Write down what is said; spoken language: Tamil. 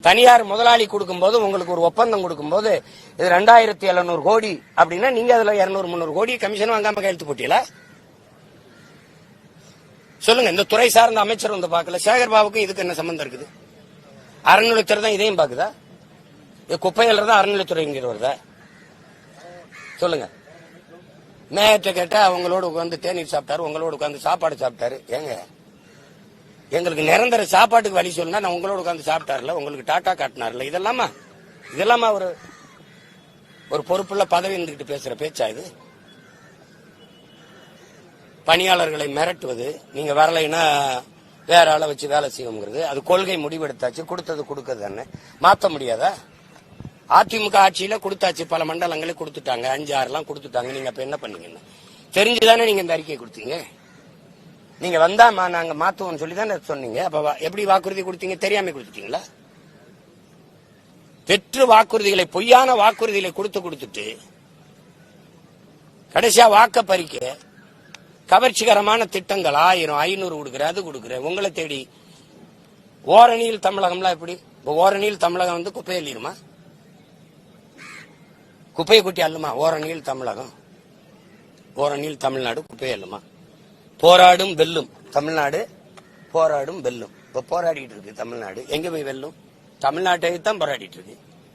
தனியார் முதலாளி கொடுக்கும்போது உங்களுக்கு ஒரு ஒப்பந்தம் கொடுக்கும்போது இது 2700 கோடி அப்படின்னா நீங்க அதுல 200-300 கோடி கமிஷன் வாங்காம கையெழுத்து போட்டீங்களா? சொல்லுங்க. இந்த துறை சார்ந்த அமைச்சர் வந்து பாக்கல. சேகர் பாபுக்கும் இதுக்கு என்ன சம்பந்தம் இருக்குது? அறநிலையத்துறை தான் இதையும் பாக்குதா? குப்பையில தான் அறநிலையத்துறை வருதா? சொல்லுங்க. மேயர்கிட்ட கேட்டா அவங்களோட உட்காந்து தேநீர் சாப்பிட்டாரு, உங்களோட உட்காந்து சாப்பாடு சாப்பிட்டாரு. ஏங்க எங்களுக்கு நிரந்தர சாப்பாட்டுக்கு வழி சொன்னா நான் உங்களோட உட்காந்து சாப்பிட்டாருல, உங்களுக்கு டாட்டா காட்டினார்ல, இதெல்லாமா ஒரு பொறுப்புள்ள பதவி இருந்துகிட்டு பேசுற பேச்சா இது? பணியாளர்களை மிரட்டுவது, நீங்க வரலைன்னா வேற ஆளை வச்சு வேலை செய்யுங்கிறது, அது கொள்கை முடிவெடுத்தாச்சு, கொடுத்தது கொடுக்கறது தானே, மாத்த முடியாதா? அதிமுக ஆட்சியில கொடுத்தாச்சு, பல மண்டலங்களே கொடுத்துட்டாங்க, 5-6 கொடுத்துட்டாங்க. நீங்க அப்ப என்ன பண்ணீங்கன்னு தெரிஞ்சுதானே நீங்க இந்த அறிக்கையை கொடுத்தீங்க. நீங்க வந்தா நாங்க மாத்துவோம் சொல்லி தானே சொன்னீங்க. அப்ப எப்படி வாக்குறுதி கொடுத்தீங்க? தெரியாம கொடுத்துட்டீங்களா? வெற்று வாக்குறுதிகளை, பொய்யான வாக்குறுதிகளை கொடுத்துட்டு கடைசியா வாக்க பறிக்க கவர்ச்சிகரமான திட்டங்கள் 1000 500 கொடுக்குற, அது கொடுக்குற, உங்களை தேடி ஓரணியில் தமிழகம்லாம் எப்படி? ஓரணியில் தமிழகம் வந்து குப்பை அள்ளிடுமா? குப்பையை குட்டி அள்ளுமா? ஓரணியில் தமிழகம், ஓரணியில் தமிழ்நாடு குப்பையை அள்ளுமா? போராடும் வெல்லும் தமிழ்நாடு, போராடும் வெல்லும். இப்ப போராடிட்டு இருக்கு தமிழ்நாடு. எங்க போய் வெல்லும்? தமிழ்நாட்டை தான் போராடிட்டு இருக்கு.